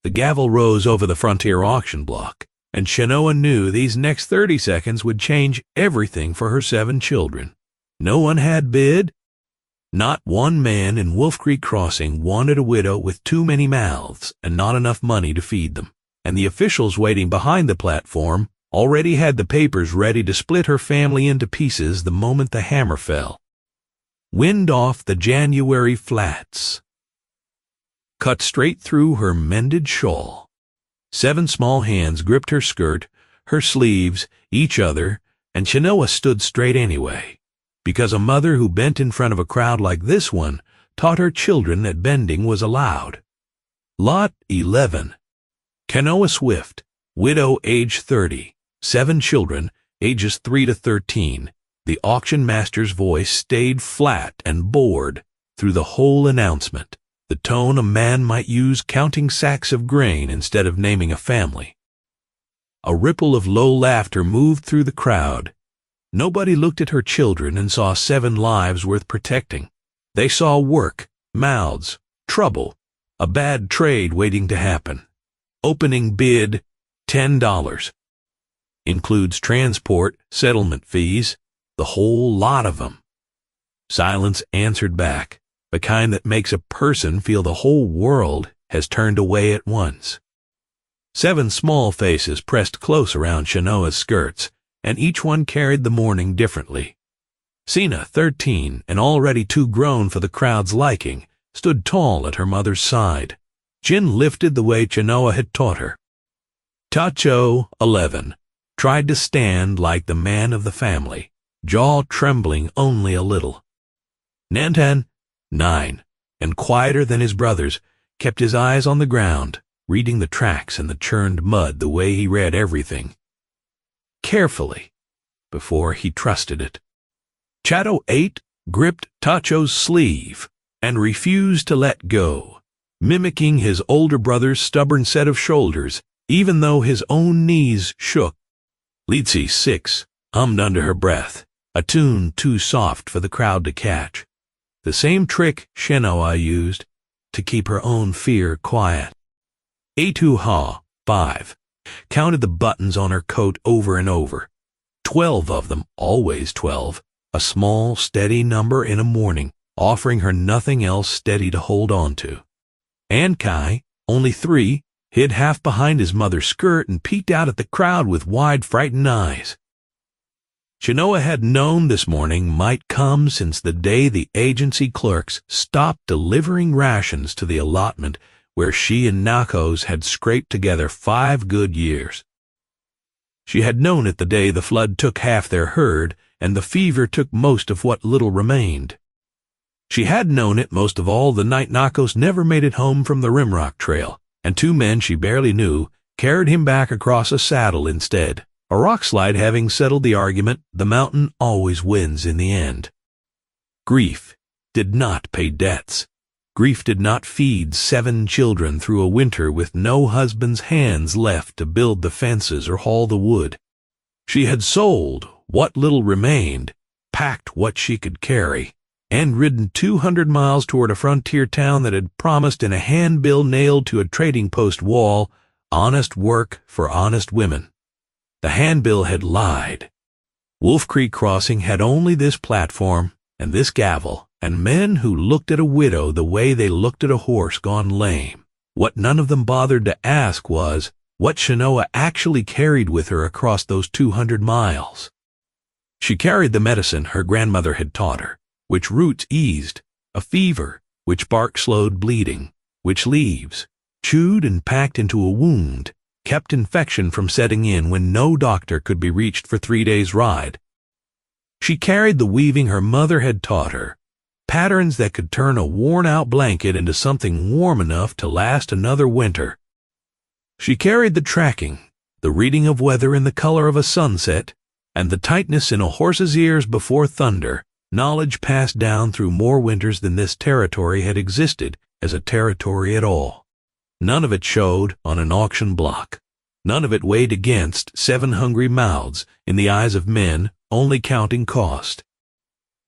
The gavel rose over the frontier auction block, and Chenoa knew these next 30 seconds would change everything for her 7 children. No one had bid. Not one man in Wolf Creek Crossing wanted a widow with too many mouths and not enough money to feed them, and the officials waiting behind the platform already had the papers ready to split her family into pieces the moment the hammer fell. Wind off the January flats. Cut straight through her mended shawl. 7 small hands gripped her skirt, her sleeves, each other, and Chenoa stood straight anyway, because a mother who bent in front of a crowd like this one taught her children that bending was allowed. Lot 11. Chenoa Swift, widow, age 30, 7 children, ages 3 to 13. The auction master's voice stayed flat and bored through the whole announcement, the tone a man might use counting sacks of grain instead of naming a family. A ripple of low laughter moved through the crowd. Nobody looked at her children and saw 7 lives worth protecting. They saw work, mouths, trouble, a bad trade waiting to happen. Opening bid, $10. Includes transport, settlement fees, the whole lot of them. Silence answered back, the kind that makes a person feel the whole world has turned away at once. 7 small faces pressed close around Chenoa's skirts, and each one carried the mourning differently. Sina, 13, and already too grown for the crowd's liking, stood tall at her mother's side. Chin lifted the way Chenoa had taught her. Tacho, 11, tried to stand like the man of the family, jaw trembling only a little. Nantan, 9, and quieter than his brothers, kept his eyes on the ground, reading the tracks in the churned mud the way he read everything. Carefully, before he trusted it. Chato, 8, gripped Tacho's sleeve and refused to let go, mimicking his older brother's stubborn set of shoulders, even though his own knees shook. Litsi, 6, hummed under her breath, a tune too soft for the crowd to catch. The same trick Chenoa used to keep her own fear quiet. Atu-ha, 5, counted the buttons on her coat over and over. 12 of them, always 12, a small, steady number in a morning, offering her nothing else steady to hold on to. Ankai, only 3, hid half behind his mother's skirt and peeked out at the crowd with wide, frightened eyes. Chenoa had known this morning might come since the day the agency clerks stopped delivering rations to the allotment where she and Nakos had scraped together 5 good years. She had known it the day the flood took half their herd and the fever took most of what little remained. She had known it most of all the night Nakos never made it home from the Rimrock Trail, and 2 men she barely knew carried him back across a saddle instead. A rock slide having settled the argument, the mountain always wins in the end. Grief did not pay debts. Grief did not feed 7 children through a winter with no husband's hands left to build the fences or haul the wood. She had sold what little remained, packed what she could carry, and ridden 200 miles toward a frontier town that had promised in a handbill nailed to a trading post wall, honest work for honest women. The handbill had lied. Wolf Creek Crossing had only this platform and this gavel, and men who looked at a widow the way they looked at a horse gone lame. What none of them bothered to ask was what Chenoa actually carried with her across those 200 miles. She carried the medicine her grandmother had taught her, which roots eased a fever, which bark slowed bleeding, which leaves, chewed and packed into a wound, kept infection from setting in when no doctor could be reached for 3 days' ride. She carried the weaving her mother had taught her, patterns that could turn a worn-out blanket into something warm enough to last another winter. She carried the tracking, the reading of weather in the color of a sunset, and the tightness in a horse's ears before thunder, knowledge passed down through more winters than this territory had existed as a territory at all. None of it showed on an auction block. None of it weighed against 7 hungry mouths in the eyes of men only counting cost.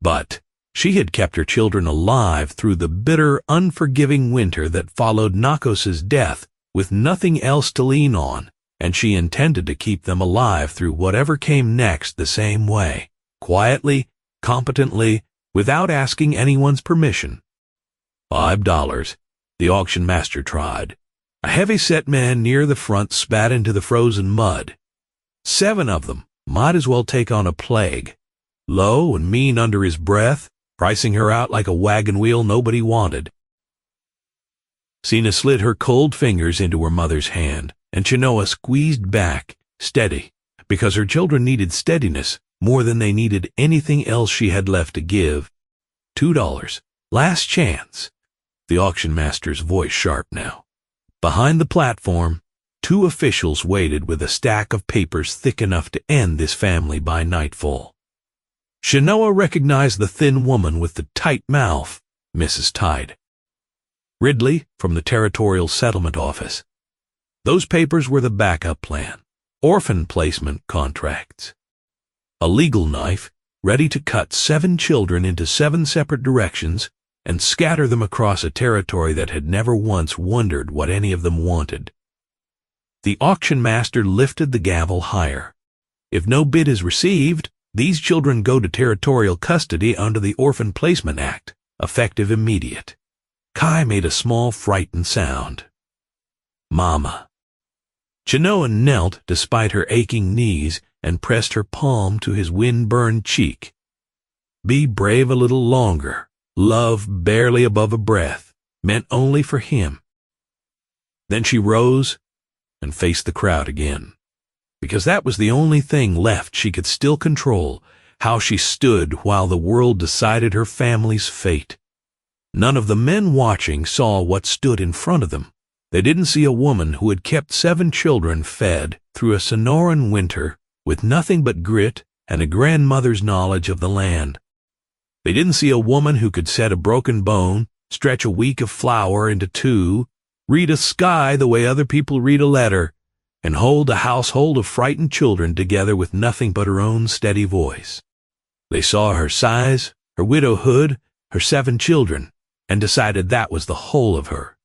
But she had kept her children alive through the bitter, unforgiving winter that followed Nakos's death with nothing else to lean on, and she intended to keep them alive through whatever came next the same way, quietly, competently, without asking anyone's permission. $5, the auction master tried. A heavy-set man near the front spat into the frozen mud. 7 of them might as well take on a plague. Low and mean under his breath, pricing her out like a wagon wheel nobody wanted. Sina slid her cold fingers into her mother's hand, and Chenoa squeezed back, steady, because her children needed steadiness more than they needed anything else she had left to give. $2, last chance. The auction master's voice sharp now. Behind the platform, 2 officials waited with a stack of papers thick enough to end this family by nightfall. Chenoa recognized the thin woman with the tight mouth, Mrs. Tide. Ridley, from the Territorial Settlement Office. Those papers were the backup plan, orphan placement contracts. A legal knife, ready to cut 7 children into 7 separate directions and scatter them across a territory that had never once wondered what any of them wanted. The auction master lifted the gavel higher. If no bid is received, these children go to territorial custody under the Orphan Placement Act, effective immediate. Kai made a small frightened sound. Mama. Chenoa knelt despite her aching knees and pressed her palm to his wind-burned cheek. Be brave a little longer. Love barely above a breath, meant only for him. Then she rose and faced the crowd again, because that was the only thing left she could still control, how she stood while the world decided her family's fate. None of the men watching saw what stood in front of them. They didn't see a woman who had kept 7 children fed through a Sonoran winter with nothing but grit and a grandmother's knowledge of the land. They didn't see a woman who could set a broken bone, stretch a week of flour into 2, read a sky the way other people read a letter, and hold a household of frightened children together with nothing but her own steady voice. They saw her size, her widowhood, her 7 children, and decided that was the whole of her.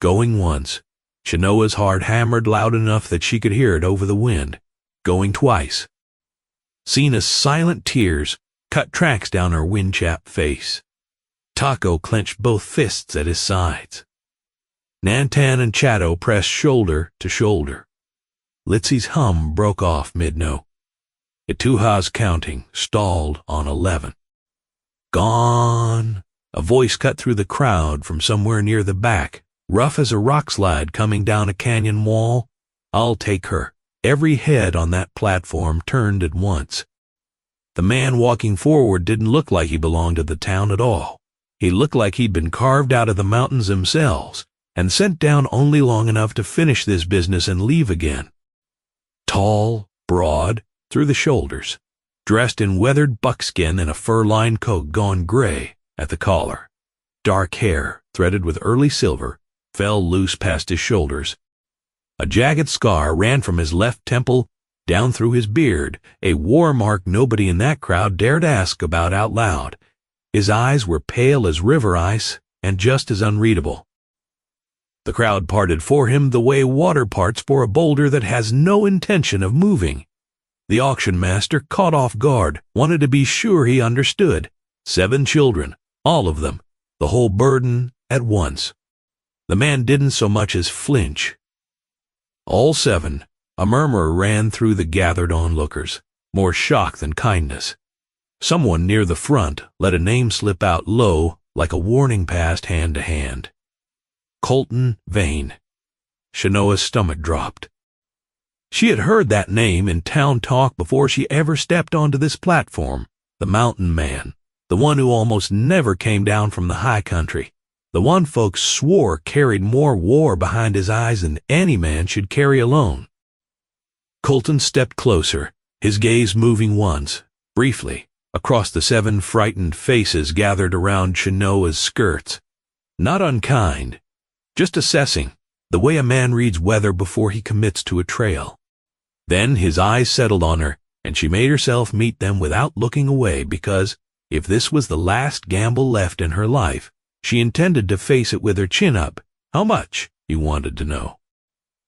Going once, Chenoa's heart hammered loud enough that she could hear it over the wind. Going twice. Sina's silent tears cut tracks down her wind-chapped face. Taco clenched both fists at his sides. Nantan and Chatto pressed shoulder to shoulder. Litsy's hum broke off mid-note. Ituha's counting stalled on 11. Gone! A voice cut through the crowd from somewhere near the back, rough as a rock slide coming down a canyon wall. I'll take her. Every head on that platform turned at once. The man walking forward didn't look like he belonged to the town at all. He looked like he'd been carved out of the mountains themselves and sent down only long enough to finish this business and leave again. Tall, broad, through the shoulders, dressed in weathered buckskin and a fur-lined coat gone gray at the collar. Dark hair, threaded with early silver, fell loose past his shoulders. A jagged scar ran from his left temple down through his beard, a war mark nobody in that crowd dared ask about out loud. His eyes were pale as river ice and just as unreadable. The crowd parted for him the way water parts for a boulder that has no intention of moving. The auction master, caught off guard, wanted to be sure he understood. 7 children, all of them, the whole burden at once. The man didn't so much as flinch. All 7, a murmur ran through the gathered onlookers, more shock than kindness. Someone near the front let a name slip out low like a warning passed hand to hand. Colton Vane. Chenoa's stomach dropped. She had heard that name in town talk before she ever stepped onto this platform. The mountain man, the one who almost never came down from the high country, the one folks swore carried more war behind his eyes than any man should carry alone. Colton stepped closer, his gaze moving once, briefly, across the 7 frightened faces gathered around Chenoa's skirts. Not unkind, just assessing, the way a man reads weather before he commits to a trail. Then his eyes settled on her, and she made herself meet them without looking away because, if this was the last gamble left in her life, she intended to face it with her chin up. How much, he wanted to know.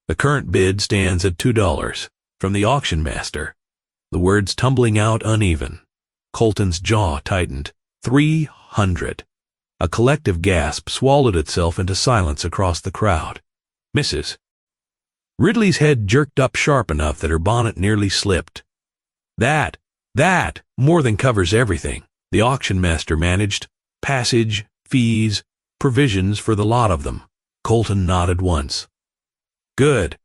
The current bid stands at $2 from the auction master. The words tumbling out uneven. Colton's jaw tightened. 300. A collective gasp swallowed itself into silence across the crowd. Mrs. Ridley's head jerked up sharp enough that her bonnet nearly slipped. That more than covers everything, the auction master managed. Passage, fees, provisions for the lot of them. Colton nodded once. Good.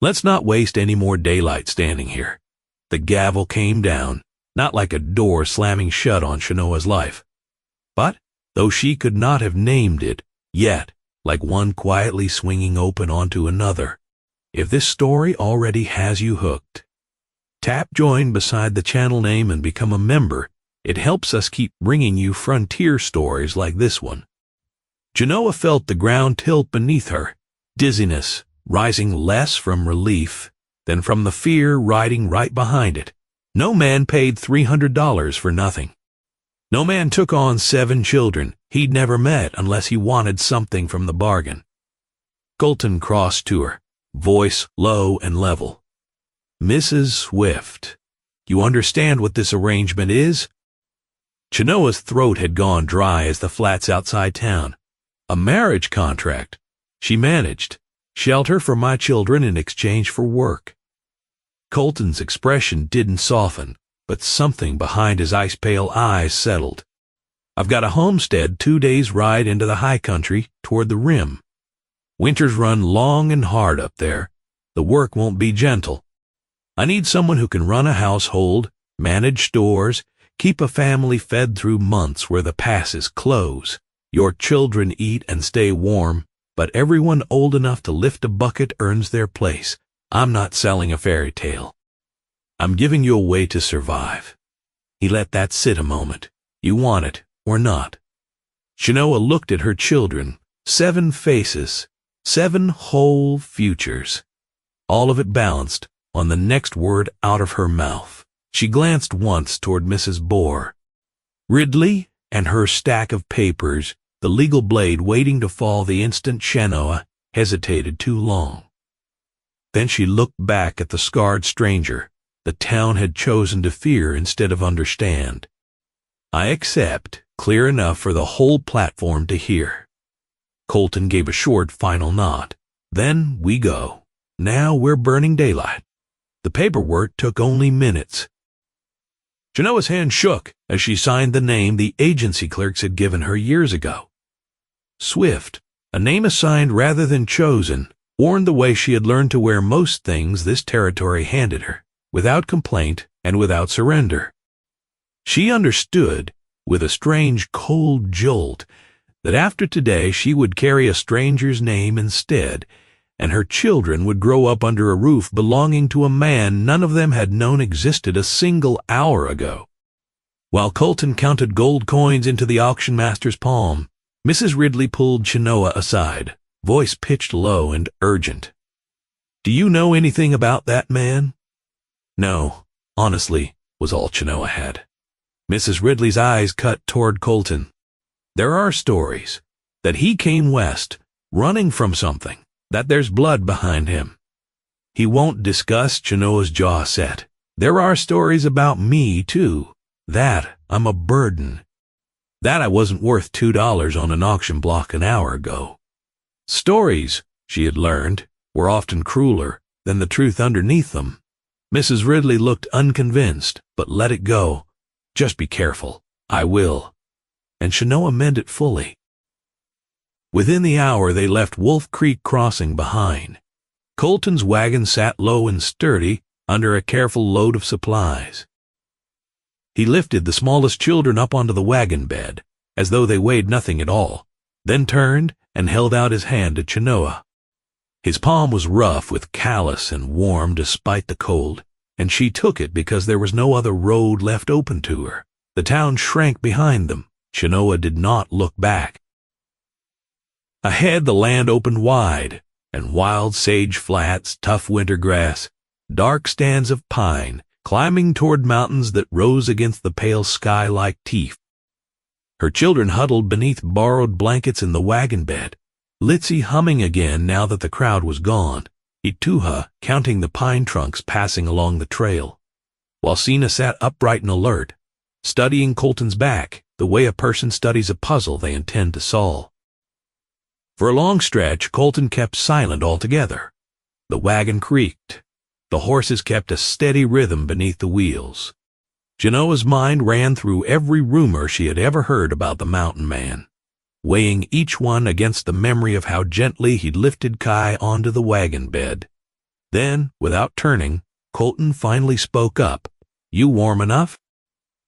Let's not waste any more daylight standing here. The gavel came down, not like a door slamming shut on Chenoa's life, but, though she could not have named it, yet, like one quietly swinging open onto another. If this story already has you hooked, tap join beside the channel name and become a member. It helps us keep bringing you frontier stories like this one. Chenoa felt the ground tilt beneath her, dizziness rising less from relief than from the fear riding right behind it. No man paid $300 for nothing. No man took on 7 children he'd never met unless he wanted something from the bargain. Colton crossed to her, voice low and level. Mrs. Swift, you understand what this arrangement is? Chenoa's throat had gone dry as the flats outside town. A marriage contract. She managed. Shelter for my children in exchange for work. Colton's expression didn't soften, but something behind his ice-pale eyes settled. I've got a homestead 2 days' ride into the high country toward the rim. Winters run long and hard up there. The work won't be gentle. I need someone who can run a household, manage stores, keep a family fed through months where the passes close. Your children eat and stay warm, but everyone old enough to lift a bucket earns their place. I'm not selling a fairy tale. I'm giving you a way to survive. He let that sit a moment. You want it or not. Chenoa looked at her children. 7 faces, 7 whole futures. All of it balanced on the next word out of her mouth. She glanced once toward Mrs. Bohr. Ridley and her stack of papers, the legal blade waiting to fall the instant Chenoa hesitated too long. Then she looked back at the scarred stranger the town had chosen to fear instead of understand. I accept, clear enough for the whole platform to hear. Colton gave a short final nod. Then we go. Now we're burning daylight. The paperwork took only minutes. Chenoa's hand shook as she signed the name the agency clerks had given her years ago. Swift, a name assigned rather than chosen, worn the way she had learned to wear most things this territory handed her, without complaint and without surrender. She understood, with a strange cold jolt, that after today she would carry a stranger's name instead, and her children would grow up under a roof belonging to a man none of them had known existed a single hour ago. While Colton counted gold coins into the auction master's palm, Mrs. Ridley pulled Chenoa aside, voice pitched low and urgent. Do you know anything about that man? No, honestly, was all Chenoa had. Mrs. Ridley's eyes cut toward Colton. There are stories that he came west, running from something, that there's blood behind him. He won't discuss. Chenoa's jaw set. There are stories about me, too. That I'm a burden. That I wasn't worth $2 on an auction block an hour ago. Stories, she had learned, were often crueler than the truth underneath them. Mrs. Ridley looked unconvinced, but let it go. Just be careful. I will. And Chenoa meant it fully. Within the hour they left Wolf Creek Crossing behind. Colton's wagon sat low and sturdy under a careful load of supplies. He lifted the smallest children up onto the wagon bed, as though they weighed nothing at all, then turned and held out his hand to Chenoa. His palm was rough with callus and warm despite the cold, and she took it because there was no other road left open to her. The town shrank behind them. Chenoa did not look back. Ahead the land opened wide, and wild sage flats, tough winter grass, dark stands of pine, climbing toward mountains that rose against the pale sky like teeth. Her children huddled beneath borrowed blankets in the wagon bed, Litzy humming again now that the crowd was gone. Etuha counting the pine trunks passing along the trail, while Sina sat upright and alert, studying Colton's back the way a person studies a puzzle they intend to solve. For a long stretch, Colton kept silent altogether. The wagon creaked. The horses kept a steady rhythm beneath the wheels. Chenoa's mind ran through every rumor she had ever heard about the mountain man, weighing each one against the memory of how gently he'd lifted Kai onto the wagon bed. Then, without turning, Colton finally spoke up. "You warm enough?"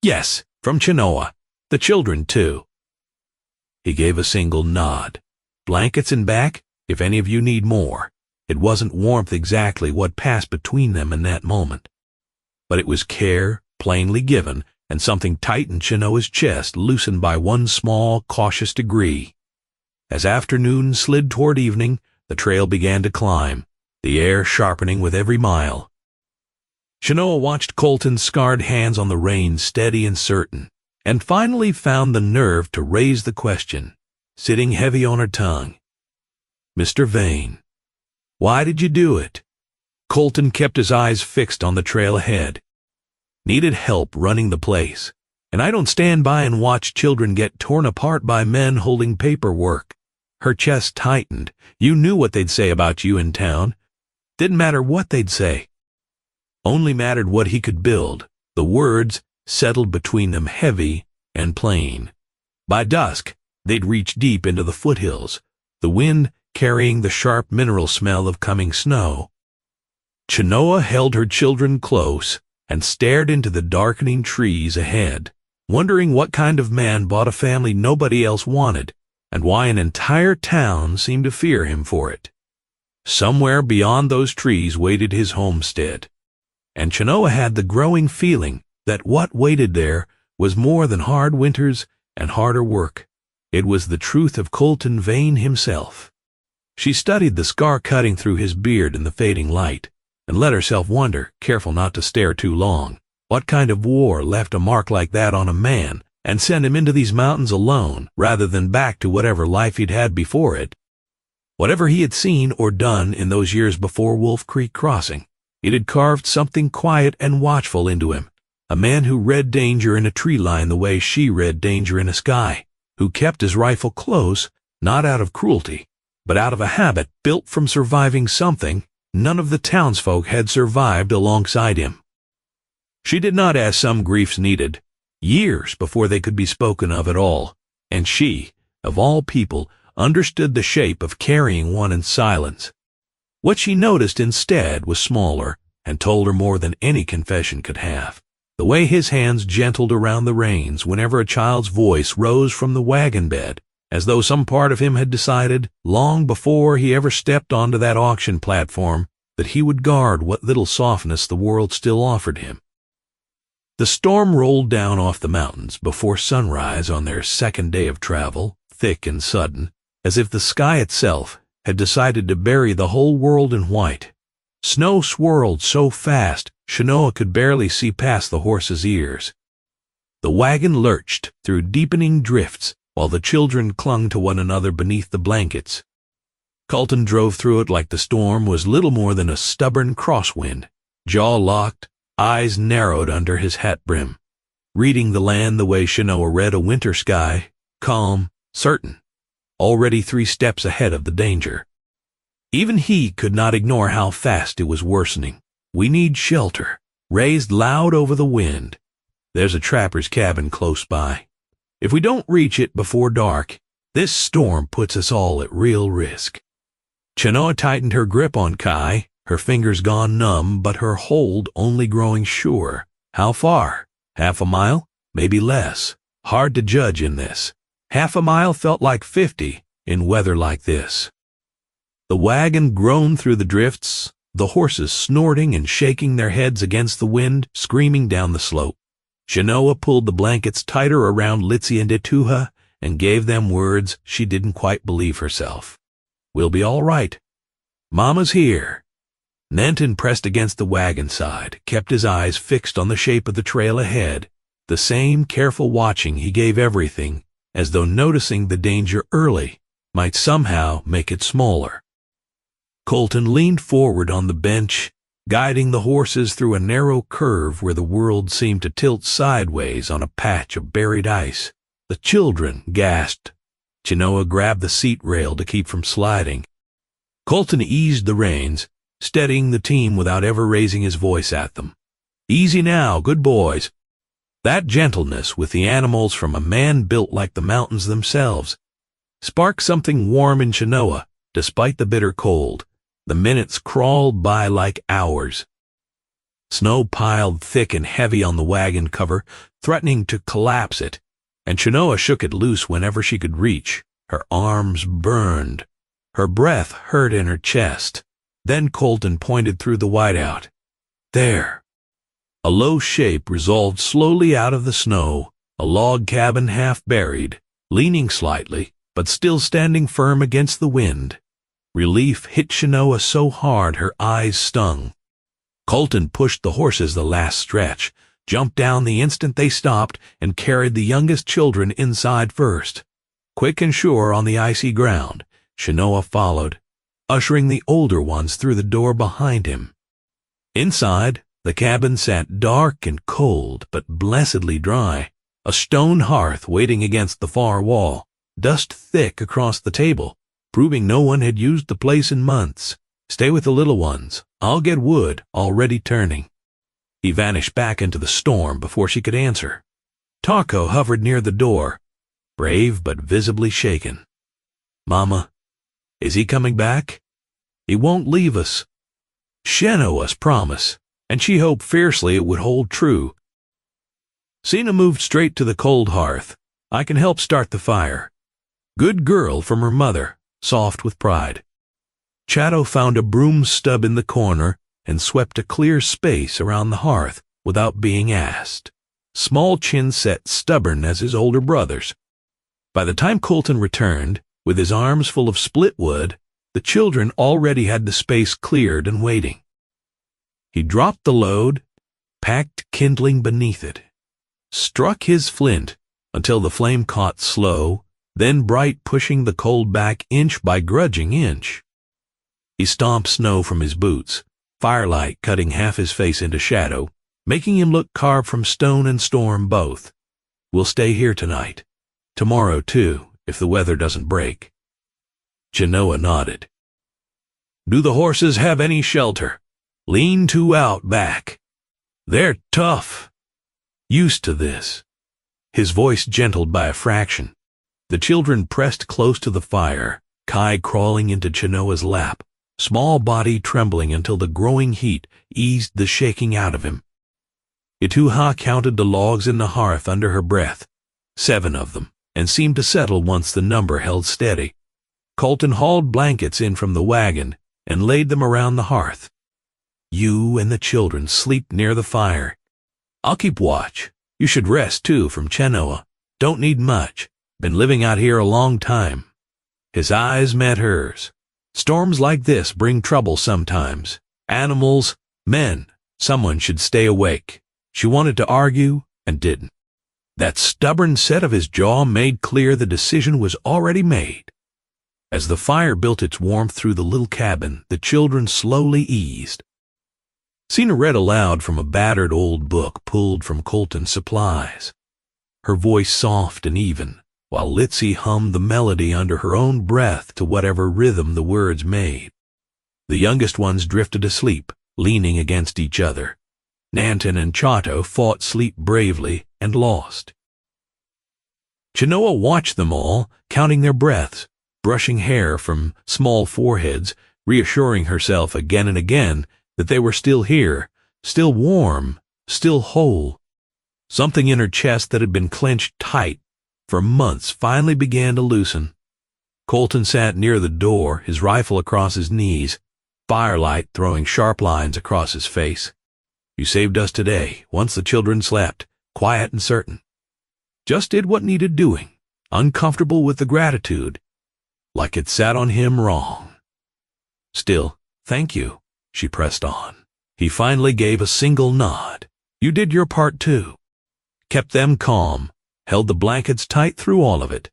"Yes, from Chenoa. The children, too." He gave a single nod. "Blankets and back, if any of you need more." It wasn't warmth exactly what passed between them in that moment, but it was care plainly given, and something tightened Chenoa's chest, loosened by one small, cautious degree. As afternoon slid toward evening, the trail began to climb, the air sharpening with every mile. Chenoa watched Colton's scarred hands on the reins steady and certain, and finally found the nerve to raise the question, sitting heavy on her tongue. "Mr. Vane, why did you do it?" Colton kept his eyes fixed on the trail ahead. "Needed help running the place, and I don't stand by and watch children get torn apart by men holding paperwork." Her chest tightened. "You knew what they'd say about you in town. Didn't matter what they'd say. Only mattered what he could build." The words settled between them heavy and plain. By dusk, they'd reached deep into the foothills, the wind carrying the sharp mineral smell of coming snow. Chenoa held her children close and stared into the darkening trees ahead, wondering what kind of man bought a family nobody else wanted, and why an entire town seemed to fear him for it. Somewhere beyond those trees waited his homestead, and Chenoa had the growing feeling that what waited there was more than hard winters and harder work. It was the truth of Colton Vane himself. She studied the scar cutting through his beard in the fading light, and let herself wonder, careful not to stare too long, what kind of war left a mark like that on a man and sent him into these mountains alone rather than back to whatever life he'd had before it. Whatever he had seen or done in those years before Wolf Creek Crossing, it had carved something quiet and watchful into him, a man who read danger in a tree line the way she read danger in a sky, who kept his rifle close, not out of cruelty, but out of a habit built from surviving something none of the townsfolk had survived alongside him. She did not ask some griefs needed, years before they could be spoken of at all, and she, of all people, understood the shape of carrying one in silence. What she noticed instead was smaller, and told her more than any confession could have. The way his hands gentled around the reins whenever a child's voice rose from the wagon bed, as though some part of him had decided, long before he ever stepped onto that auction platform, that he would guard what little softness the world still offered him. The storm rolled down off the mountains before sunrise on their second day of travel, thick and sudden, as if the sky itself had decided to bury the whole world in white. Snow swirled so fast Chenoa could barely see past the horses' ears. The wagon lurched through deepening drifts while the children clung to one another beneath the blankets. Colton drove through it like the storm was little more than a stubborn crosswind, jaw locked, eyes narrowed under his hat brim, reading the land the way Chenoa read a winter sky, calm, certain, already 3 steps ahead of the danger. Even he could not ignore how fast it was worsening. "We need shelter," raised loud over the wind. "There's a trapper's cabin close by. If we don't reach it before dark, this storm puts us all at real risk." Chenoa tightened her grip on Kai, her fingers gone numb, but her hold only growing sure. How far? Half a mile? Maybe less. Hard to judge in this. Half a mile felt like 50 in weather like this. The wagon groaned through the drifts, the horses snorting and shaking their heads against the wind, screaming down the slope. Chenoa pulled the blankets tighter around Litzy and Etuha and gave them words she didn't quite believe herself. "We'll be all right. Mama's here." Nanton pressed against the wagon side, kept his eyes fixed on the shape of the trail ahead, the same careful watching he gave everything, as though noticing the danger early might somehow make it smaller. Colton leaned forward on the bench, guiding the horses through a narrow curve where the world seemed to tilt sideways on a patch of buried ice. The children gasped. Chenoa grabbed the seat rail to keep from sliding. Colton eased the reins, steadying the team without ever raising his voice at them. "Easy now, good boys." That gentleness with the animals from a man built like the mountains themselves sparked something warm in Chenoa, despite the bitter cold. The minutes crawled by like hours. Snow piled thick and heavy on the wagon cover, threatening to collapse it, and Chenoa shook it loose whenever she could reach. Her arms burned. Her breath hurt in her chest. Then Colton pointed through the whiteout. There. A low shape resolved slowly out of the snow, a log cabin half buried, leaning slightly, but still standing firm against the wind. Relief hit Chenoa so hard her eyes stung. Colton pushed the horses the last stretch, jumped down the instant they stopped, and carried the youngest children inside first. Quick and sure on the icy ground, Chenoa followed, ushering the older ones through the door behind him. Inside, the cabin sat dark and cold, but blessedly dry, a stone hearth waiting against the far wall, dust thick across the table, proving no one had used the place in months. "Stay with the little ones. I'll get wood, already turning." He vanished back into the storm before she could answer. Taco hovered near the door, brave but visibly shaken. "Mama, is he coming back? He won't leave us." Chenoa's promise, and she hoped fiercely it would hold true. Sina moved straight to the cold hearth. "I can help start the fire." Good girl from her mother, soft with pride. Chatto found a broom stub in the corner and swept a clear space around the hearth without being asked. Small chin set, stubborn as his older brothers. By the time Colton returned, with his arms full of split wood, the children already had the space cleared and waiting. He dropped the load, packed kindling beneath it, struck his flint until the flame caught slow, then bright, pushing the cold back inch by grudging inch. He stomped snow from his boots, firelight cutting half his face into shadow, making him look carved from stone and storm both. "We'll stay here tonight. Tomorrow, too, if the weather doesn't break." Chenoa nodded. "Do the horses have any shelter? Lean-to out back. They're tough. Used to this." His voice gentled by a fraction. The children pressed close to the fire, Kai crawling into Chenoa's lap, small body trembling until the growing heat eased the shaking out of him. Ituha counted the logs in the hearth under her breath, 7 of them, and seemed to settle once the number held steady. Colton hauled blankets in from the wagon and laid them around the hearth. "You and the children sleep near the fire. I'll keep watch. You should rest, too, from Chenoa. Don't need much. Been living out here a long time." His eyes met hers. "Storms like this bring trouble sometimes. Animals, men. Someone should stay awake." She wanted to argue and didn't. That stubborn set of his jaw made clear the decision was already made. As the fire built its warmth through the little cabin, the children slowly eased. Sina read aloud from a battered old book pulled from Colton's supplies, her voice soft and even, while Litzy hummed the melody under her own breath to whatever rhythm the words made. The youngest ones drifted asleep, leaning against each other. Nanton and Chato fought sleep bravely and lost. Chenoa watched them all, counting their breaths, brushing hair from small foreheads, reassuring herself again and again that they were still here, still warm, still whole. Something in her chest that had been clenched tight for months finally began to loosen. Colton sat near the door, his rifle across his knees, firelight throwing sharp lines across his face. "You saved us today, once the children slept, quiet and certain. Just did what needed doing, uncomfortable with the gratitude, like it sat on him wrong. Still, thank you," she pressed on. He finally gave a single nod. "You did your part too. Kept them calm, held the blankets tight through all of it.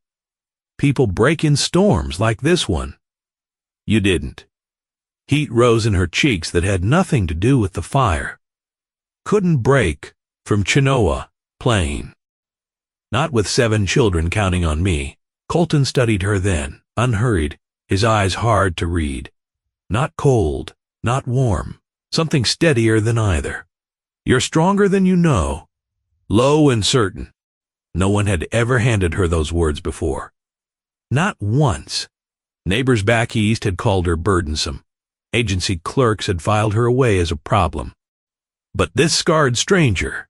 People break in storms like this one. You didn't." Heat rose in her cheeks that had nothing to do with the fire. Couldn't break from Chenoa plain. Not with 7 children counting on me. Colton studied her then, unhurried, his eyes hard to read. Not cold, not warm, something steadier than either. You're stronger than you know. Low and certain. No one had ever handed her those words before. Not once. Neighbors back east had called her burdensome. Agency clerks had filed her away as a problem. But this scarred stranger,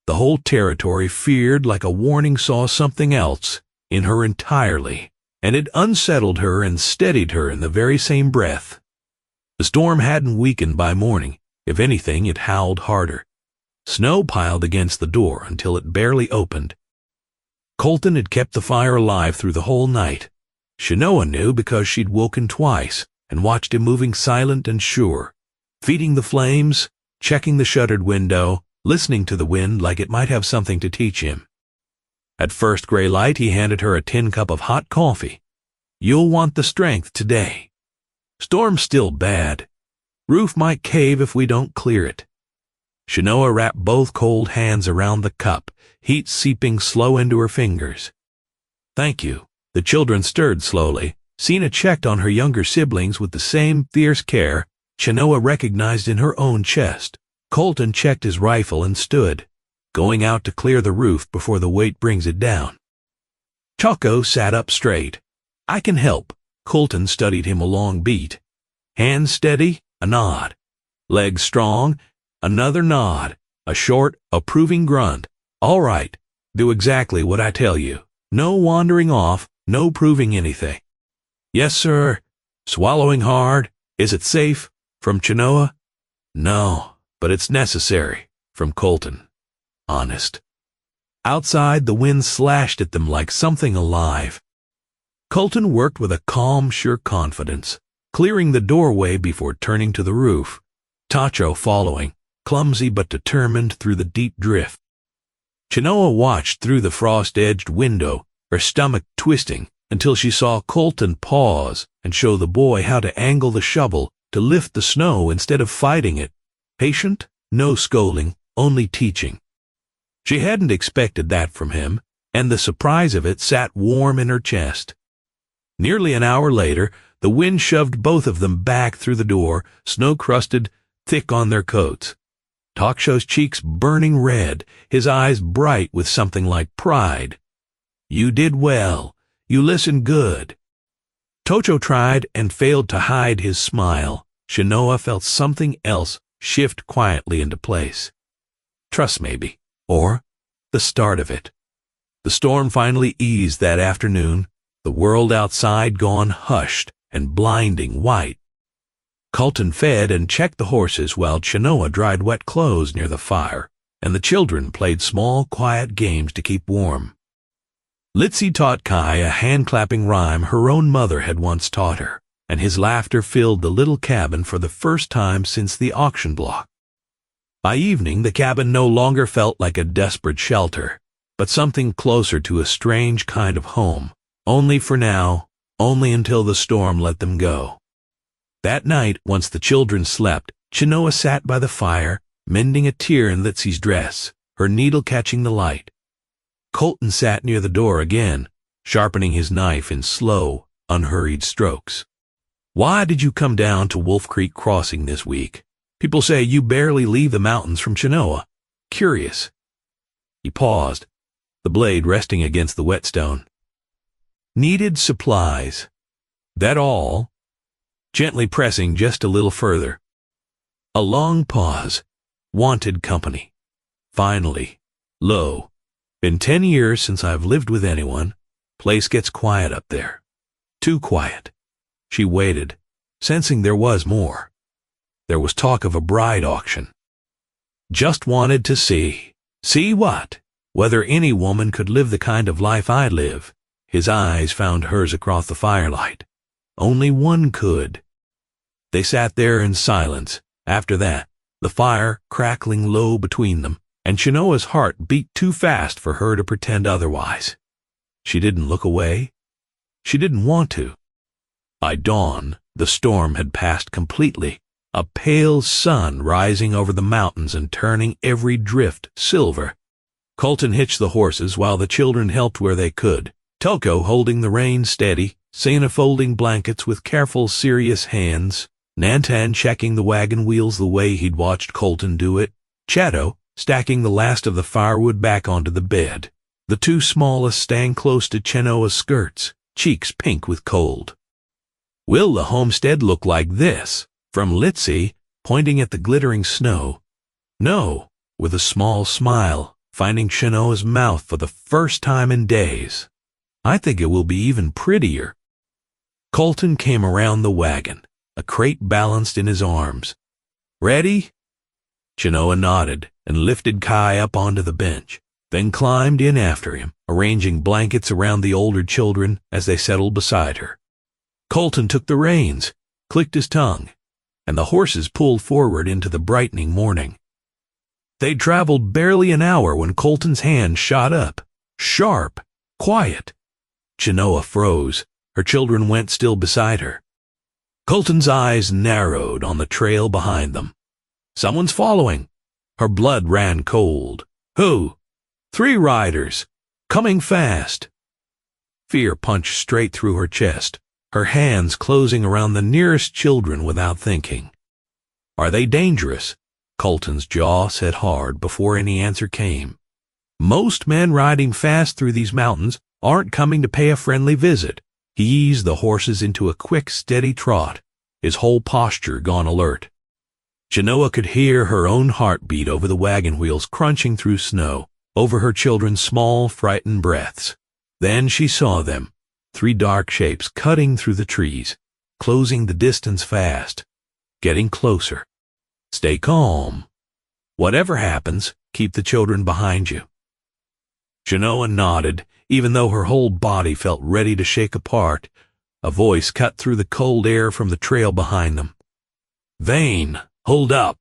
the whole territory feared like a warning saw something else in her entirely, and it unsettled her and steadied her in the very same breath. The storm hadn't weakened by morning. If anything, it howled harder. Snow piled against the door until it barely opened. Colton had kept the fire alive through the whole night. Chenoa knew because she'd woken twice and watched him moving silent and sure, feeding the flames, checking the shuttered window, listening to the wind like it might have something to teach him. At first gray light, he handed her a tin cup of hot coffee. You'll want the strength today. Storm's still bad. Roof might cave if we don't clear it. Chenoa wrapped both cold hands around the cup, heat seeping slow into her fingers. Thank you. The children stirred slowly. Sina checked on her younger siblings with the same fierce care Chenoa recognized in her own chest. Colton checked his rifle and stood, going out to clear the roof before the weight brings it down. Choco sat up straight. I can help. Colton studied him a long beat. Hands steady, a nod. Legs strong, another nod. A short, approving grunt. All right, do exactly what I tell you. No wandering off, no proving anything. Yes, sir. Swallowing hard. Is it safe? From Chenoa? No, but it's necessary. From Colton. Honest. Outside, the wind slashed at them like something alive. Colton worked with a calm, sure confidence, clearing the doorway before turning to the roof. Tacho following, clumsy but determined through the deep drift. Chenoa watched through the frost-edged window, her stomach twisting, until she saw Colton pause and show the boy how to angle the shovel to lift the snow instead of fighting it. Patient, no scolding, only teaching. She hadn't expected that from him, and the surprise of it sat warm in her chest. Nearly an hour later, the wind shoved both of them back through the door, snow-crusted, thick on their coats. Taksho's cheeks burning red, his eyes bright with something like pride. You did well. You listened good. Tocho tried and failed to hide his smile. Chenoa felt something else shift quietly into place. Trust maybe, or the start of it. The storm finally eased that afternoon, the world outside gone hushed and blinding white. Colton fed and checked the horses while Chenoa dried wet clothes near the fire, and the children played small, quiet games to keep warm. Litzy taught Kai a hand-clapping rhyme her own mother had once taught her, and his laughter filled the little cabin for the first time since the auction block. By evening, the cabin no longer felt like a desperate shelter, but something closer to a strange kind of home, only for now, only until the storm let them go. That night, once the children slept, Chenoa sat by the fire, mending a tear in Litzy's dress, her needle catching the light. Colton sat near the door again, sharpening his knife in slow, unhurried strokes. Why did you come down to Wolf Creek Crossing this week? People say you barely leave the mountains from Chenoa. Curious. He paused, the blade resting against the whetstone. Needed supplies. That all? Gently pressing just a little further. A long pause. Wanted company. Finally, low. Been 10 years since I've lived with anyone. Place gets quiet up there. Too quiet. She waited, sensing there was more. There was talk of a bride auction. Just wanted to see. See what? Whether any woman could live the kind of life I live. His eyes found hers across the firelight. Only one could. They sat there in silence. After that, the fire crackling low between them, and Chenoa's heart beat too fast for her to pretend otherwise. She didn't look away. She didn't want to. By dawn, The storm had passed completely, a pale sun rising over the mountains and turning every drift silver. Colton hitched the horses while the children helped where they could, Toko holding the reins steady, Sana folding blankets with careful, serious hands, Nantan checking the wagon wheels the way he'd watched Colton do it, Chato stacking the last of the firewood back onto the bed, the two smallest staying close to Chenoa's skirts, cheeks pink with cold. "Will the homestead look like this?" from Litzy, pointing at the glittering snow. "No," with a small smile, finding Chenoa's mouth for the first time in days. "I think it will be even prettier." Colton came around the wagon, a crate balanced in his arms. "Ready?" Chenoa nodded and lifted Kai up onto the bench, then climbed in after him, arranging blankets around the older children as they settled beside her. Colton took the reins, clicked his tongue, and the horses pulled forward into the brightening morning. They'd traveled barely an hour when Colton's hand shot up, sharp, quiet. Chenoa froze. Her children went still beside her. Colton's eyes narrowed on the trail behind them. "Someone's following." Her blood ran cold. "Who?" "3 riders. Coming fast." Fear punched straight through her chest, her hands closing around the nearest children without thinking. "Are they dangerous?" Colton's jaw set hard before any answer came. "Most men riding fast through these mountains aren't coming to pay a friendly visit." He eased the horses into a quick, steady trot, his whole posture gone alert. Chenoa could hear her own heartbeat over the wagon wheels crunching through snow, over her children's small, frightened breaths. Then she saw them, 3 dark shapes cutting through the trees, closing the distance fast, getting closer. "Stay calm. Whatever happens, keep the children behind you." Chenoa nodded, even though her whole body felt ready to shake apart. A voice cut through the cold air from the trail behind them. "Vane, hold up."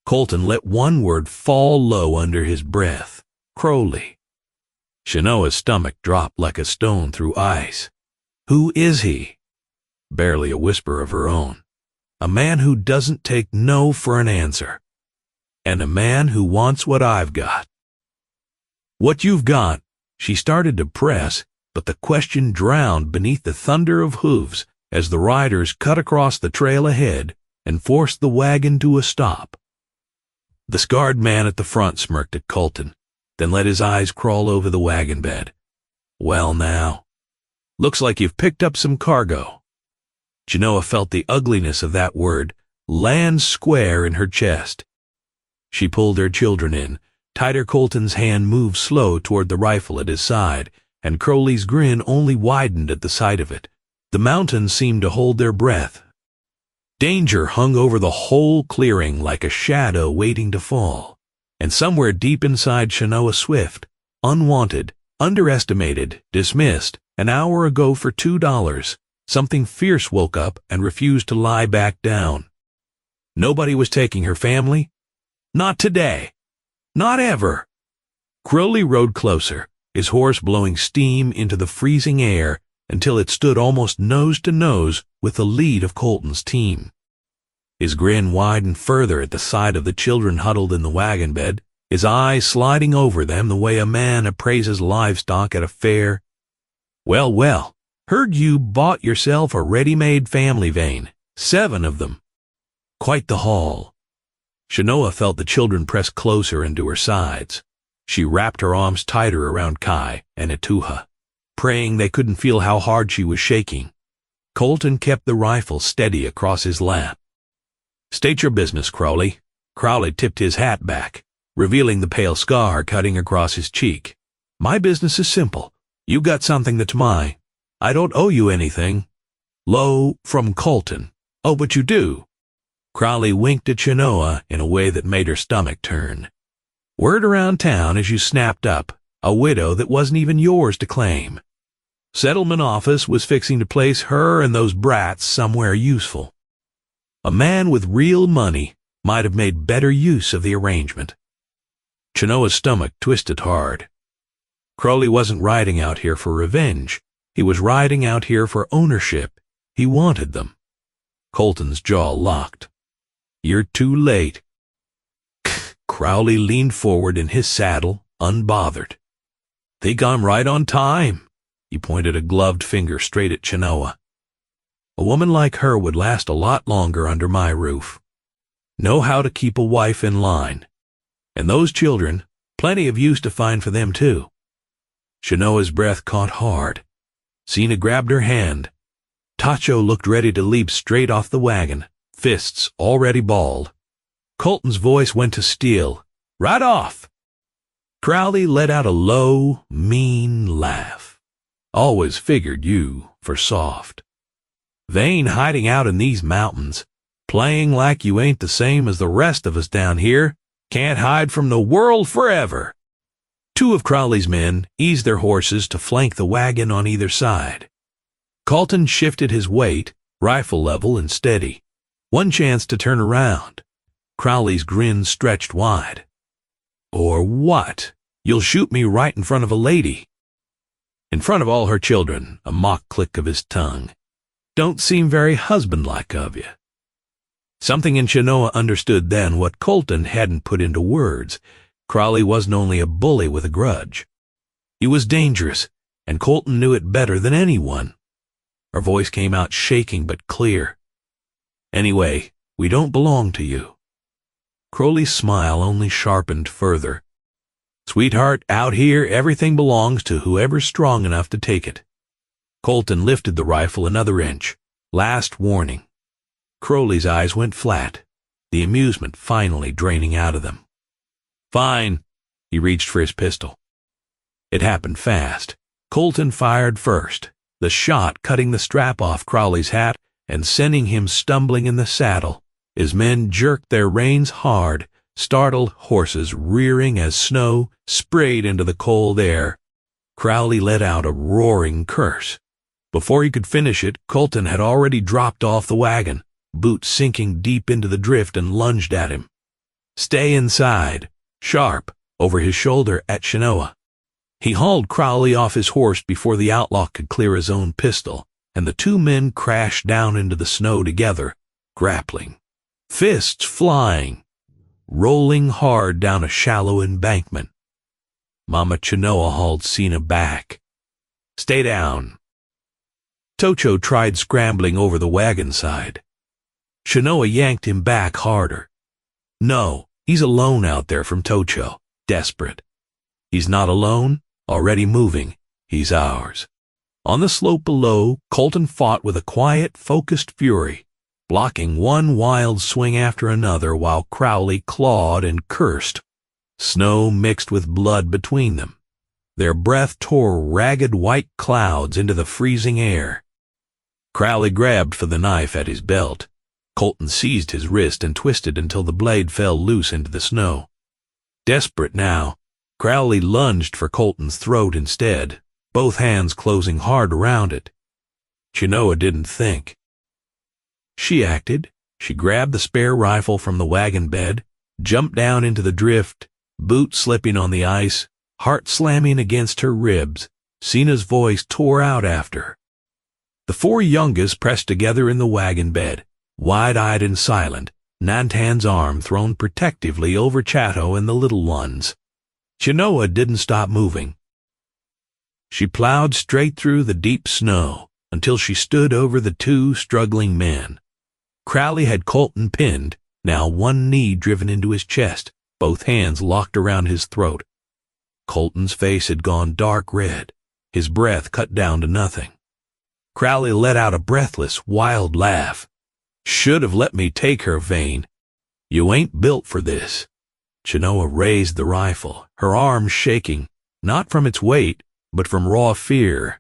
Colton let one word fall low under his breath. "Crowley." Chenoa's stomach dropped like a stone through ice. "Who is he?" Barely a whisper of her own. "A man who doesn't take no for an answer. And a man who wants what I've got." "What you've got?" She started to press, but the question drowned beneath the thunder of hooves as the riders cut across the trail ahead and forced the wagon to a stop. The scarred man at the front smirked at Colton, then let his eyes crawl over the wagon bed. "Well now, looks like you've picked up some cargo." Chenoa felt the ugliness of that word land square in her chest. She pulled her children in. Tighter. Colton's hand moved slow toward the rifle at his side, and Crowley's grin only widened at the sight of it. The mountains seemed to hold their breath. Danger hung over the whole clearing like a shadow waiting to fall. And somewhere deep inside Chenoa Swift, unwanted, underestimated, dismissed, an hour ago for $2, something fierce woke up and refused to lie back down. Nobody was taking her family. Not today. Not ever. Crowley rode closer, his horse blowing steam into the freezing air until it stood almost nose to nose with the lead of Colton's team. His grin widened further at the sight of the children huddled in the wagon bed, his eyes sliding over them the way a man appraises livestock at a fair. "Well, well, heard you bought yourself a ready-made family, Vane. 7 of them. Quite the haul." Chenoa felt the children press closer into her sides. She wrapped her arms tighter around Kai and Ituha, praying they couldn't feel how hard she was shaking. Colton kept the rifle steady across his lap. "State your business, Crowley." Crowley tipped his hat back, revealing the pale scar cutting across his cheek. "My business is simple. You got something that's mine. I don't owe you anything." Low from Colton. "Oh, but you do." Crowley winked at Chenoa in a way that made her stomach turn. "Word around town is you snapped up a widow that wasn't even yours to claim. Settlement office was fixing to place her and those brats somewhere useful. A man with real money might have made better use of the arrangement." Chenoa's stomach twisted hard. Crowley wasn't riding out here for revenge. He was riding out here for ownership. He wanted them. Colton's jaw locked. "You're too late." Crowley leaned forward in his saddle, unbothered. "Think I'm right on time." He pointed a gloved finger straight at Chenoa. "A woman like her would last a lot longer under my roof. Know how to keep a wife in line. And those children, plenty of use to find for them too." Chenoa's breath caught hard. Sina grabbed her hand. Tacho looked ready to leap straight off the wagon, fists already balled. Colton's voice went to steel. "Right off." Crowley let out a low, mean laugh. "Always figured you for soft. Vane hiding out in these mountains, playing like you ain't the same as the rest of us down here, can't hide from the world forever." Two of Crowley's men eased their horses to flank the wagon on either side. Colton shifted his weight, rifle level and steady. One chance to turn around. Crowley's grin stretched wide. "Or what? You'll shoot me right in front of a lady." "In front of all her children," a mock click of his tongue. "Don't seem very husbandlike of you." Something in Chenoa understood then what Colton hadn't put into words. Crowley wasn't only a bully with a grudge. He was dangerous, and Colton knew it better than anyone. Her voice came out shaking but clear. "Anyway, we don't belong to you." Crowley's smile only sharpened further. "Sweetheart, out here everything belongs to whoever's strong enough to take it." Colton lifted the rifle another inch. Last warning. Crowley's eyes went flat, the amusement finally draining out of them. "Fine." He reached for his pistol. It happened fast. Colton fired first, the shot cutting the strap off Crowley's hat and sending him stumbling in the saddle. His men jerked their reins hard, startled horses rearing as snow sprayed into the cold air. Crowley let out a roaring curse. Before he could finish it, Colton had already dropped off the wagon, boots sinking deep into the drift, and lunged at him. "Stay inside," sharp, over his shoulder at Chenoa. He hauled Crowley off his horse before the outlaw could clear his own pistol, and the two men crashed down into the snow together, grappling, fists flying, rolling hard down a shallow embankment. Mama Chenoa hauled Sina back. "Stay down." Tocho tried scrambling over the wagon side. Chenoa yanked him back harder. "No, he's alone out there," from Tocho, desperate. "He's not alone, already moving. He's ours." On the slope below, Colton fought with a quiet, focused fury, blocking one wild swing after another while Crowley clawed and cursed. Snow mixed with blood between them. Their breath tore ragged white clouds into the freezing air. Crowley grabbed for the knife at his belt. Colton seized his wrist and twisted until the blade fell loose into the snow. Desperate now, Crowley lunged for Colton's throat instead, both hands closing hard around it. Chenoa didn't think. She acted. She grabbed the spare rifle from the wagon bed, jumped down into the drift, boots slipping on the ice, heart slamming against her ribs. Sina's voice tore out after her. The four youngest pressed together in the wagon bed, wide-eyed and silent, Nantan's arm thrown protectively over Chato and the little ones. Chenoa didn't stop moving. She plowed straight through the deep snow until she stood over the two struggling men. Crowley had Colton pinned, now one knee driven into his chest, both hands locked around his throat. Colton's face had gone dark red, his breath cut down to nothing. Crowley let out a breathless, wild laugh. "Should have let me take her, Vane. You ain't built for this." Chenoa raised the rifle, her arm shaking, not from its weight, but from raw fear.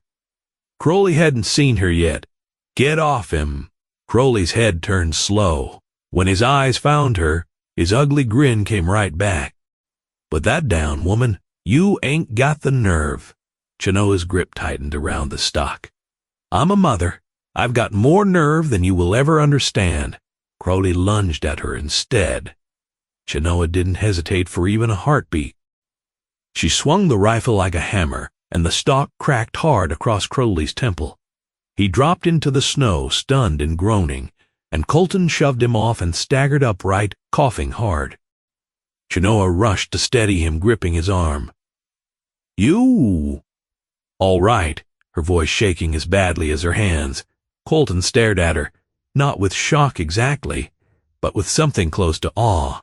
Crowley hadn't seen her yet. "Get off him." Crowley's head turned slow. When his eyes found her, his ugly grin came right back. "Put that down, woman. You ain't got the nerve." Chenoa's grip tightened around the stock. "I'm a mother. I've got more nerve than you will ever understand." Crowley lunged at her instead. Chenoa didn't hesitate for even a heartbeat. She swung the rifle like a hammer, and the stock cracked hard across Crowley's temple. He dropped into the snow, stunned and groaning. and Colton shoved him off and staggered upright, coughing hard. Chenoa rushed to steady him, gripping his arm. "You!" "All right," her voice shaking as badly as her hands. Colton stared at her, not with shock exactly, but with something close to awe.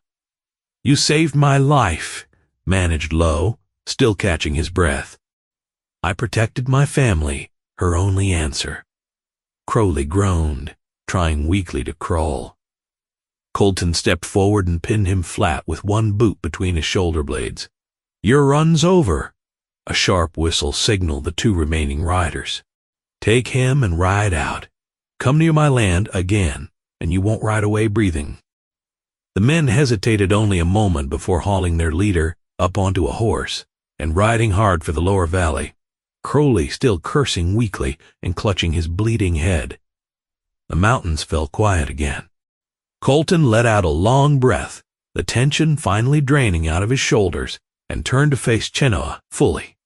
"You saved my life," managed low, still catching his breath. "I protected my family," her only answer. Crowley groaned, trying weakly to crawl. Colton stepped forward and pinned him flat with one boot between his shoulder blades. "Your run's over." A sharp whistle signaled the two remaining riders. "Take him and ride out. Come near my land again, and you won't ride away breathing." The men hesitated only a moment before hauling their leader up onto a horse and riding hard for the lower valley, Crowley still cursing weakly and clutching his bleeding head. The mountains fell quiet again. Colton let out a long breath, the tension finally draining out of his shoulders, and turned to face Chenoa fully.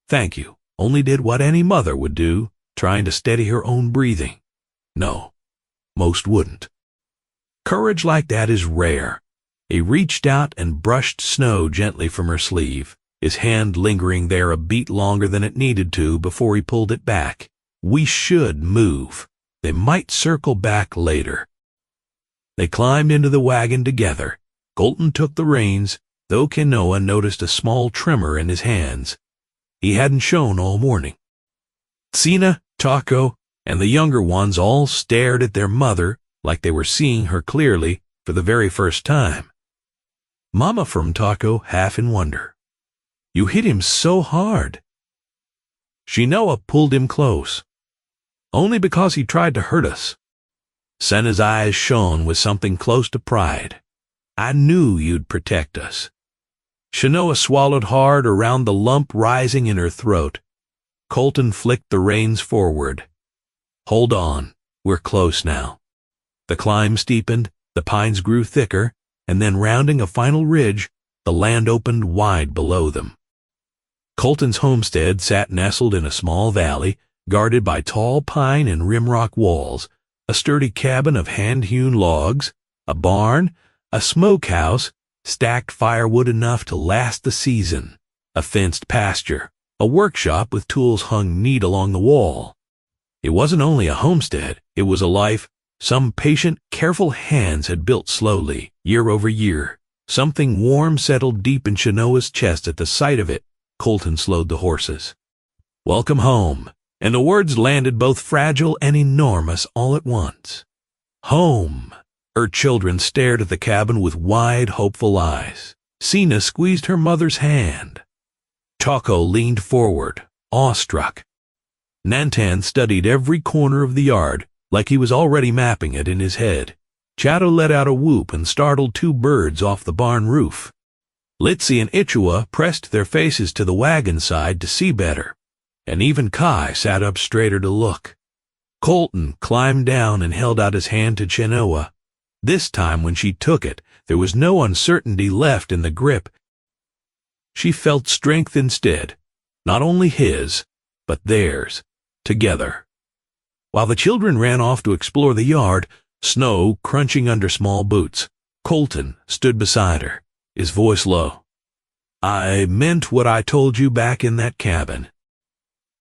"Thank you. Only did what any mother would do, trying to steady her own breathing. No, most wouldn't." Courage like that is rare. He reached out and brushed snow gently from her sleeve, his hand lingering there a beat longer than it needed to before he pulled it back. "We should move. They might circle back later." They climbed into the wagon together. Colton took the reins, though Chenoa noticed a small tremor in his hands. He hadn't shown all morning. Sina, Taco, and the younger ones all stared at their mother like they were seeing her clearly for the very first time. Mama from Taco half in wonder. "You hit him so hard." Chenoa pulled him close. "Only because he tried to hurt us." Sena's eyes shone with something close to pride. "I knew you'd protect us." Chenoa swallowed hard around the lump rising in her throat. Colton flicked the reins forward. "Hold on, we're close now." The climb steepened, the pines grew thicker, and then rounding a final ridge, the land opened wide below them. Colton's homestead sat nestled in a small valley, guarded by tall pine and rimrock walls, a sturdy cabin of hand-hewn logs, a barn, a smokehouse, stacked firewood enough to last the season, a fenced pasture, a workshop with tools hung neat along the wall. It wasn't only a homestead, it was a life some patient, careful hands had built slowly, year over year. Something warm settled deep in Chenoa's chest at the sight of it. Colton slowed the horses. "Welcome home," and the words landed both fragile and enormous all at once. Home. Her children stared at the cabin with wide, hopeful eyes. Sina squeezed her mother's hand. Taco leaned forward, awestruck. Nantan studied every corner of the yard like he was already mapping it in his head. Chato let out a whoop and startled two birds off the barn roof. Litsi and Ichua pressed their faces to the wagon side to see better, and even Kai sat up straighter to look. Colton climbed down and held out his hand to Chenoa. This time when she took it, there was no uncertainty left in the grip. She felt strength instead, not only his, but theirs, together. While the children ran off to explore the yard, snow crunching under small boots, Colton stood beside her, his voice low. "I meant what I told you back in that cabin.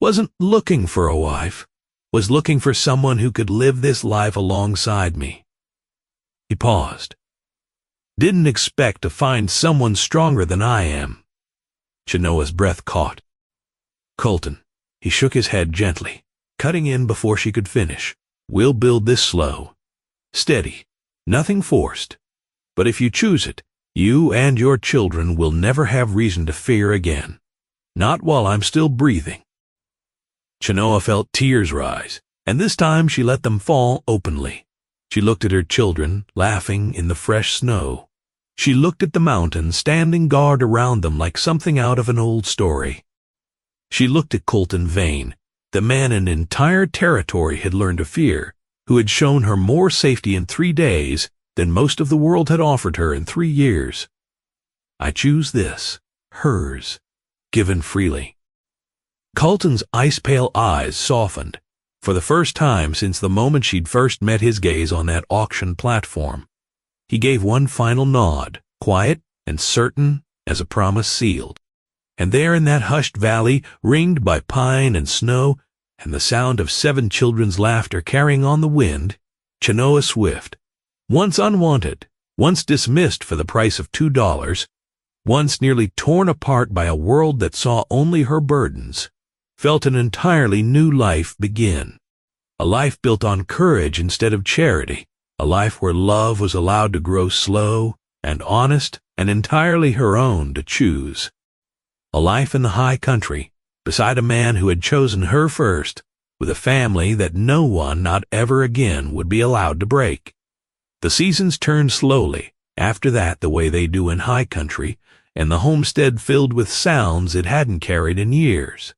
Wasn't looking for a wife, was looking for someone who could live this life alongside me." He paused. "Didn't expect to find someone stronger than I am." Chenoa's breath caught. "Colton," he shook his head gently, cutting in before she could finish. "We'll build this slow. Steady. Nothing forced. But if you choose it, you and your children will never have reason to fear again. Not while I'm still breathing." Chenoa felt tears rise, and this time she let them fall openly. She looked at her children, laughing in the fresh snow. She looked at the mountains, standing guard around them like something out of an old story. She looked at Colton Vane, the man an entire territory had learned to fear, who had shown her more safety in 3 days than most of the world had offered her in 3 years. "I choose this, hers, given freely." Colton's ice-pale eyes softened. for the first time since the moment she'd first met his gaze on that auction platform. He gave one final nod, quiet and certain as a promise sealed. And there in that hushed valley, ringed by pine and snow, and the sound of 7 children's laughter carrying on the wind, Chenoa Swift, once unwanted, once dismissed for the price of $2, once nearly torn apart by a world that saw only her burdens, felt an entirely new life begin. A life built on courage instead of charity, a life where love was allowed to grow slow and honest and entirely her own to choose. A life in the high country, beside a man who had chosen her first, with a family that no one, not ever again, would be allowed to break. The seasons turned slowly, after that the way they do in high country, and the homestead filled with sounds it hadn't carried in years.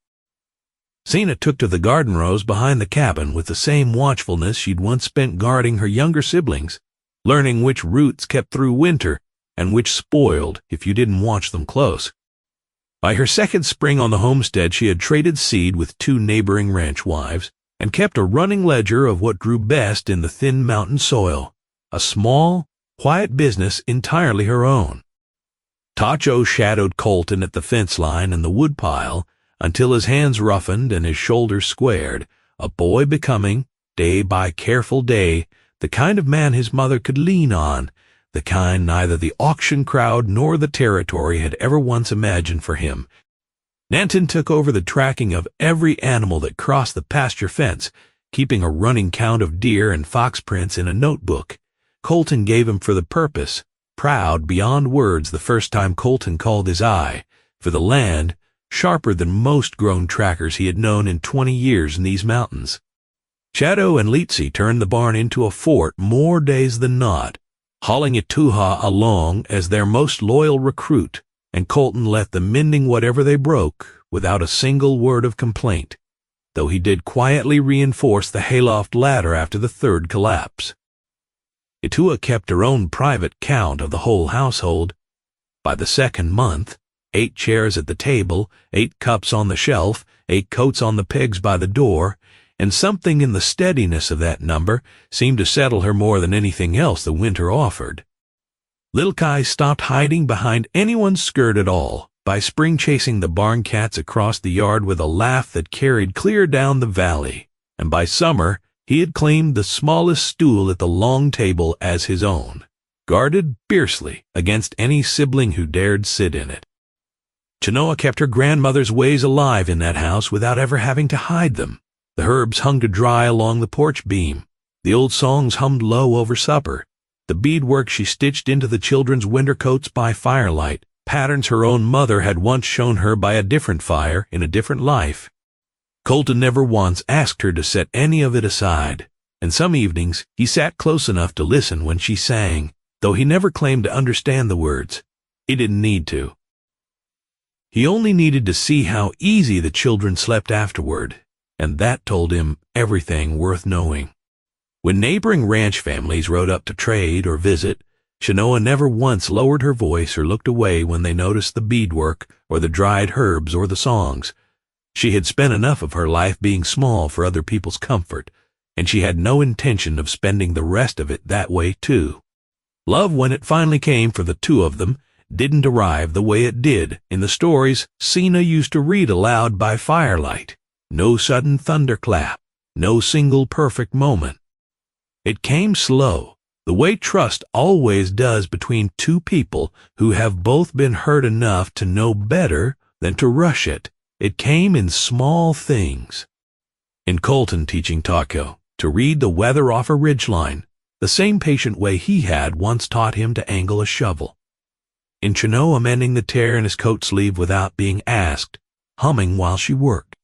Sina took to the garden rows behind the cabin with the same watchfulness she'd once spent guarding her younger siblings, learning which roots kept through winter and which spoiled if you didn't watch them close. By her second spring on the homestead, she had traded seed with 2 neighboring ranch wives and kept a running ledger of what grew best in the thin mountain soil, a small, quiet business entirely her own. Tacho shadowed Colton at the fence line and the woodpile until his hands roughened and his shoulders squared, a boy becoming, day by careful day, the kind of man his mother could lean on, the kind neither the auction crowd nor the territory had ever once imagined for him. Nanton took over the tracking of every animal that crossed the pasture fence, keeping a running count of deer and fox prints in a notebook. Colton gave him for the purpose, proud beyond words the first time Colton called his eye, for the land, sharper than most grown trackers he had known in 20 years in these mountains. Shadow and Leetsy turned the barn into a fort more days than not, hauling Ituha along as their most loyal recruit, and Colton let them mending whatever they broke without a single word of complaint, though he did quietly reinforce the hayloft ladder after the 3rd collapse. Ituha kept her own private count of the whole household. By the 2nd month, 8 chairs at the table, 8 cups on the shelf, 8 coats on the pegs by the door, and something in the steadiness of that number seemed to settle her more than anything else the winter offered. Little Kai stopped hiding behind anyone's skirt at all by spring-chasing the barn cats across the yard with a laugh that carried clear down the valley, and by summer he had claimed the smallest stool at the long table as his own, guarded fiercely against any sibling who dared sit in it. Chenoa kept her grandmother's ways alive in that house without ever having to hide them. The herbs hung to dry along the porch beam. The old songs hummed low over supper. The beadwork she stitched into the children's winter coats by firelight, patterns her own mother had once shown her by a different fire in a different life. Colton never once asked her to set any of it aside, and some evenings he sat close enough to listen when she sang, though he never claimed to understand the words. He didn't need to. He only needed to see how easy the children slept afterward, and that told him everything worth knowing. When neighboring ranch families rode up to trade or visit, Chenoa never once lowered her voice or looked away when they noticed the beadwork or the dried herbs or the songs. She had spent enough of her life being small for other people's comfort, and she had no intention of spending the rest of it that way too. Love, when it finally came for the 2 of them, didn't arrive the way it did in the stories Sina used to read aloud by firelight. No sudden thunderclap, no single perfect moment. It came slow, the way trust always does between 2 people who have both been hurt enough to know better than to rush it. It came in small things. In Colton teaching Taco to read the weather off a ridgeline, the same patient way he had once taught him to angle a shovel. In Chenoa mending the tear in his coat sleeve without being asked, humming while she worked.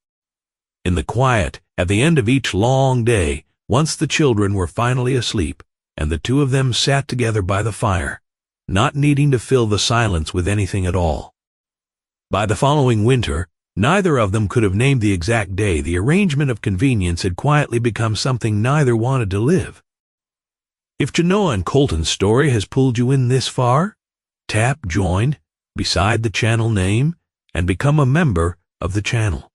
In the quiet, at the end of each long day, once the children were finally asleep, and the 2 of them sat together by the fire, not needing to fill the silence with anything at all. By the following winter, neither of them could have named the exact day. The arrangement of convenience had quietly become something neither wanted to live. If Chenoa and Colton's story has pulled you in this far, tap join beside the channel name and become a member of the channel.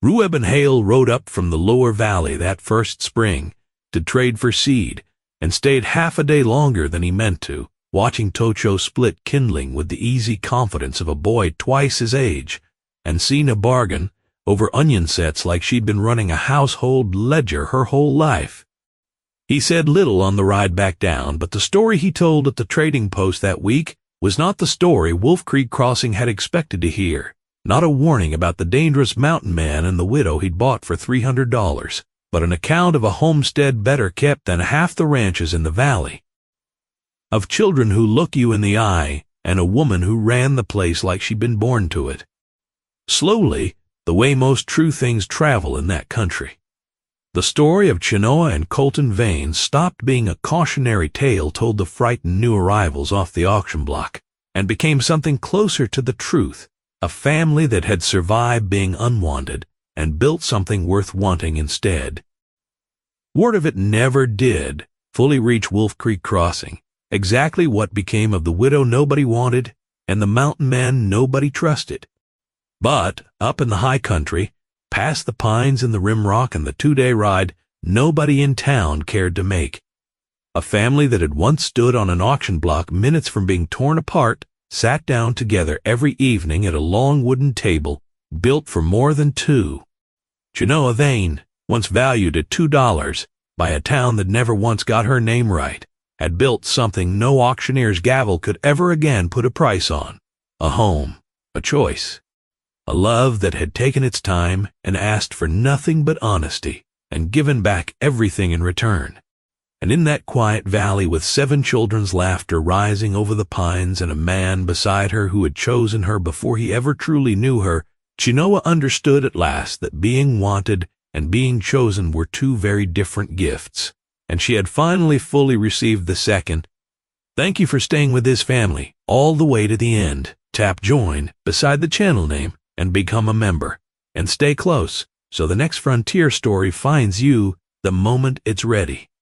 Rueb and Hale rode up from the lower valley that first spring to trade for seed, and stayed half a day longer than he meant to, watching Tocho split kindling with the easy confidence of a boy twice his age, and seen a bargain over onion sets like she'd been running a household ledger her whole life. He said little on the ride back down, but the story he told at the trading post that week was not the story Wolf Creek Crossing had expected to hear, not a warning about the dangerous mountain man and the widow he'd bought for $300, but an account of a homestead better kept than half the ranches in the valley, of children who look you in the eye, and a woman who ran the place like she'd been born to it. Slowly, the way most true things travel in that country, the story of Chenoa and Colton Vane stopped being a cautionary tale told to frighten new arrivals off the auction block, and became something closer to the truth, a family that had survived being unwanted and built something worth wanting instead. Word of it never did fully reach Wolf Creek Crossing, exactly what became of the widow nobody wanted and the mountain man nobody trusted. But up in the high country, past the pines and the rimrock and the 2-day ride, nobody in town cared to make. A family that had once stood on an auction block minutes from being torn apart sat down together every evening at a long wooden table built for more than two. Chenoa Vane, once valued at $2 by a town that never once got her name right, had built something no auctioneer's gavel could ever again put a price on: a home, a choice, a love that had taken its time and asked for nothing but honesty and given back everything in return. And in that quiet valley, with 7 children's laughter rising over the pines and a man beside her who had chosen her before he ever truly knew her, Chenoa understood at last that being wanted and being chosen were two very different gifts, and she had finally fully received the second. Thank you for staying with this family all the way to the end. Tap join beside the channel name and become a member, and stay close so the next Frontier story finds you the moment it's ready.